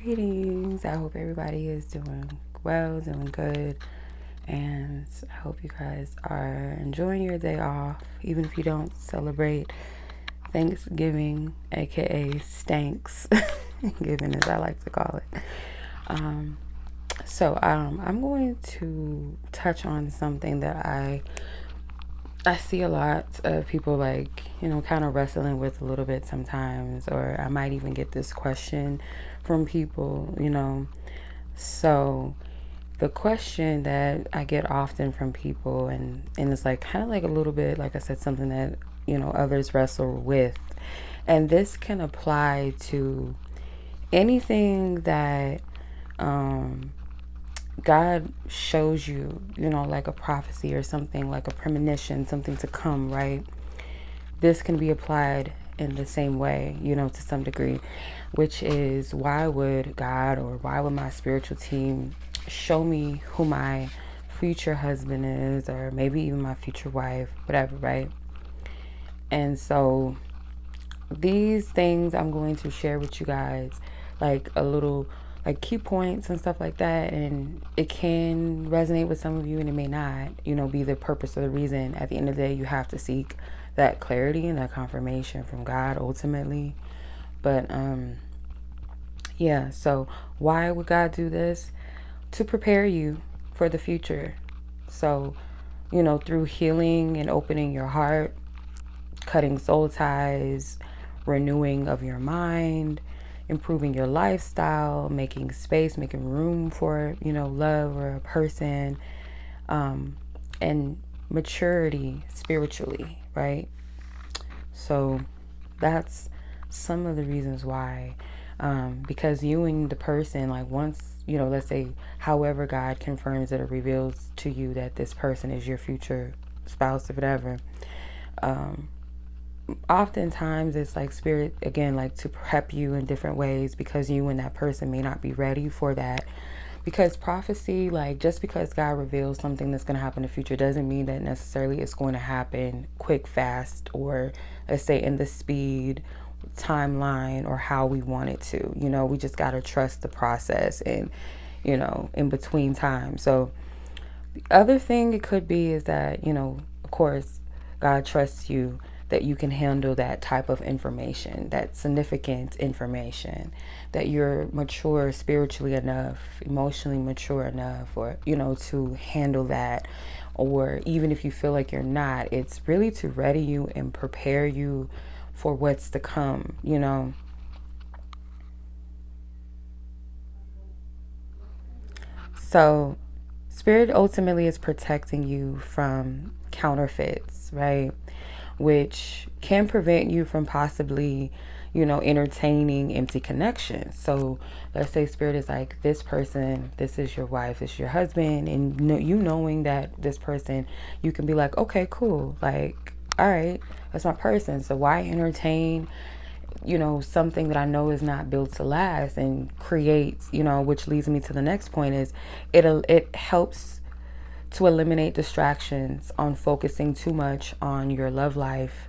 Greetings. I hope everybody is doing well, doing good, and I hope you guys are enjoying your day off, even if you don't celebrate Thanksgiving, aka Stanks, giving as I like to call it. I'm going to touch on something that I see a lot of people kind of wrestling with a little bit sometimes, or I might even get this question from people. So the question that I get often from people, and it's like kind of like a little bit, like I said, something that, others wrestle with. And this can apply to anything that God shows you, like a prophecy or something, like a premonition, something to come, right? This can be applied in the same way, to some degree, which is, why would God, or why would my spiritual team show me who my future husband is, or maybe even my future wife, whatever, right? And so these things I'm going to share with you guys, like a little like key points and stuff like that, and it can resonate with some of you and it may not, be the purpose or the reason. At the end of the day, you have to seek that clarity and that confirmation from God ultimately. But so why would God do this? To prepare you for the future. So, through healing and opening your heart, cutting soul ties, renewing of your mind, improving your lifestyle, making space, making room for, love or a person, and maturity spiritually, right? So that's some of the reasons why, because you and the person, like once, let's say, however God confirms it or reveals to you that this person is your future spouse or whatever, oftentimes it's like spirit, again, like to prep you in different ways, because you and that person may not be ready for that. Because prophecy, like, just because God reveals something that's going to happen in the future doesn't mean that necessarily it's going to happen quick, fast, or let's say in the speed timeline or how we want it to. We just got to trust the process and, in between time. So the other thing it could be is that, of course, God trusts you that you can handle that type of information, that significant information, that you're mature spiritually enough, emotionally mature enough, or, to handle that. Or even if you feel like you're not, it's really to ready you and prepare you for what's to come, So Spirit ultimately is protecting you from counterfeits, right? Which can prevent you from possibly, entertaining empty connections. So let's say Spirit is like, this person, this is your wife, this is your husband, and you knowing that this person, you can be like, okay, cool, like, all right, that's my person. So why entertain, something that I know is not built to last, and creates, which leads me to the next point is it helps to eliminate distractions on focusing too much on your love life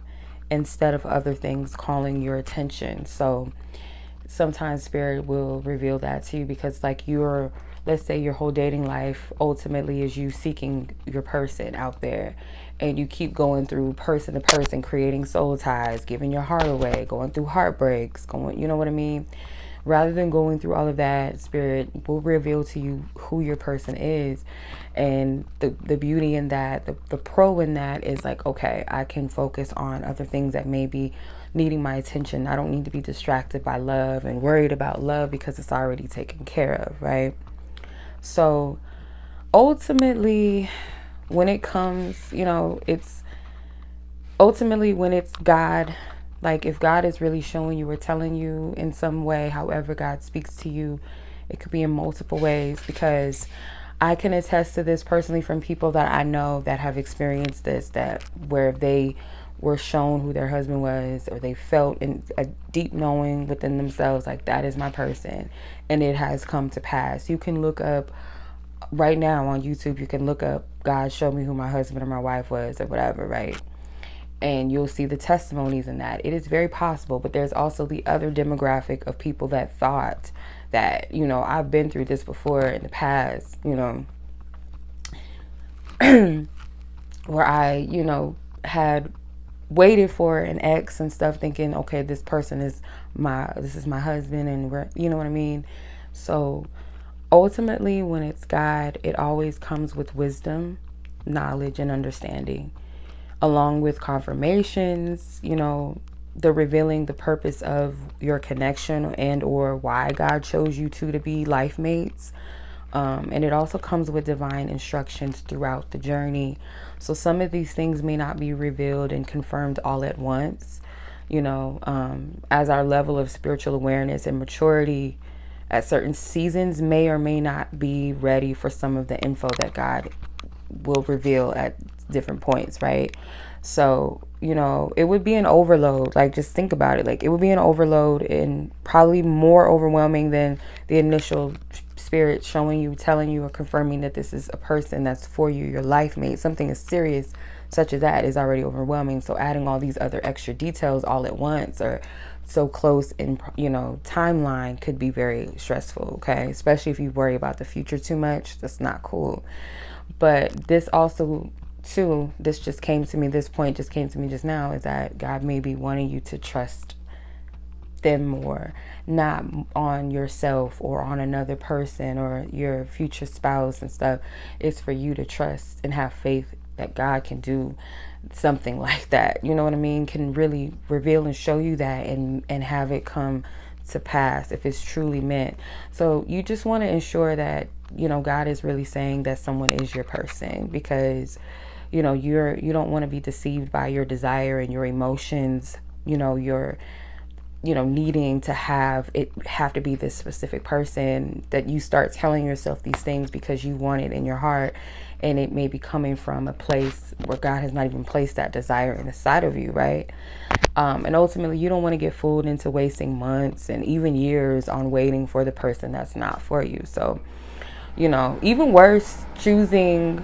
instead of other things calling your attention. So sometimes spirit will reveal that to you, because like let's say your whole dating life ultimately is you seeking your person out there, and you keep going through person to person, creating soul ties, giving your heart away, going through heartbreaks, you know what I mean? Rather than going through all of that, spirit will reveal to you who your person is. And the beauty in that, the pro in that is like, okay, I can focus on other things that may be needing my attention. I don't need to be distracted by love and worried about love, because it's already taken care of, right? So ultimately, when it comes, it's ultimately when it's God, like if God is really showing you or telling you in some way, however God speaks to you, it could be in multiple ways, because I can attest to this personally from people that I know that have experienced this, that where they were shown who their husband was, or they felt in a deep knowing within themselves, like, that is my person, and it has come to pass. You can look up right now on YouTube, you can look up, God showed me who my husband or my wife was, or whatever, right? And you'll see the testimonies in that. It is very possible, but there's also the other demographic of people that thought that. You know, I've been through this before in the past, you know, where I, you know, had waited for an ex and stuff, thinking, okay, this person is this is my husband, and we're, you know what I mean? So ultimately, when it's God, it always comes with wisdom, knowledge, and understanding, along with confirmations, you know, the revealing the purpose of your connection and or why God chose you two to be life mates. And it also comes with divine instructions throughout the journey. So some of these things may not be revealed and confirmed all at once, you know, as our level of spiritual awareness and maturity at certain seasons may or may not be ready for some of the info that God will reveal at different points, right? So, you know, it would be an overload. Like, just think about it. Like, it would be an overload and probably more overwhelming than the initial spirit showing you, telling you, or confirming that this is a person that's for you, your life mate. Something as serious such as that is already overwhelming. So adding all these other extra details all at once or so close in, you know, timeline could be very stressful, okay? Especially if you worry about the future too much. That's not cool. But this also, too, this just came to me, this point just came to me just now, is that God may be wanting you to trust them more, not on yourself or on another person or your future spouse and stuff. It's for you to trust and have faith that God can do something like that. You know what I mean? Can really reveal and show you that and have it come to pass if it's truly meant. So you just want to ensure that, you know, God is really saying that someone is your person, because, you know, you don't want to be deceived by your desire and your emotions, you know, your, you know, needing to have to be this specific person, that you start telling yourself these things because you want it in your heart, and it may be coming from a place where God has not even placed that desire inside of you, right? And ultimately, you don't want to get fooled into wasting months and even years on waiting for the person that's not for you. So, you know, even worse, choosing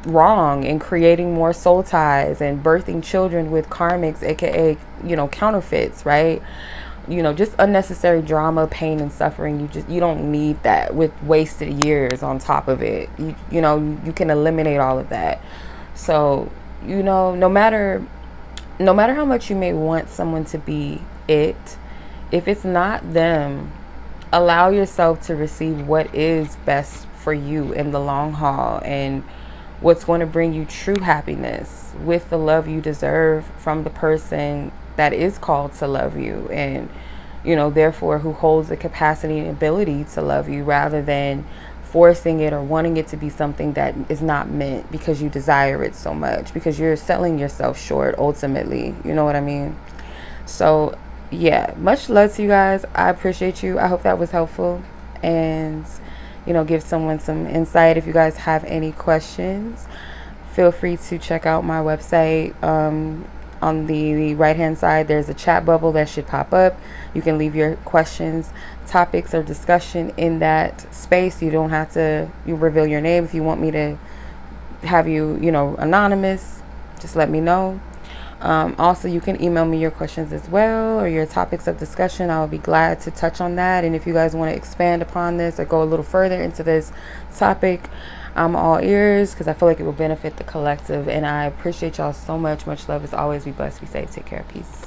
wrong and creating more soul ties and birthing children with karmics, aka, you know, counterfeits, right? You know, just unnecessary drama, pain, and suffering. You don't need that with wasted years on top of it. You know, you can eliminate all of that. So, you know, no matter how much you may want someone to be it, if it's not them, allow yourself to receive what is best for you in the long haul and what's going to bring you true happiness with the love you deserve from the person that is called to love you, and, you know, therefore who holds the capacity and ability to love you, rather than forcing it or wanting it to be something that is not meant because you desire it so much, because you're selling yourself short ultimately. You know what I mean? So yeah, much love to you guys. I appreciate you. I hope that was helpful and, you know, give someone some insight. If you guys have any questions, feel free to check out my website. On the right hand side, there's a chat bubble that should pop up. You can leave your questions, topics, or discussion in that space. You don't have to reveal your name. If you want me to have you, you know, anonymous, just let me know. Also, you can email me your questions as well, or your topics of discussion. I will be glad to touch on that. And if you guys want to expand upon this or go a little further into this topic, I'm all ears, because I feel like it will benefit the collective. And I appreciate y'all so much. Much love as always. Be blessed, be safe, take care, peace.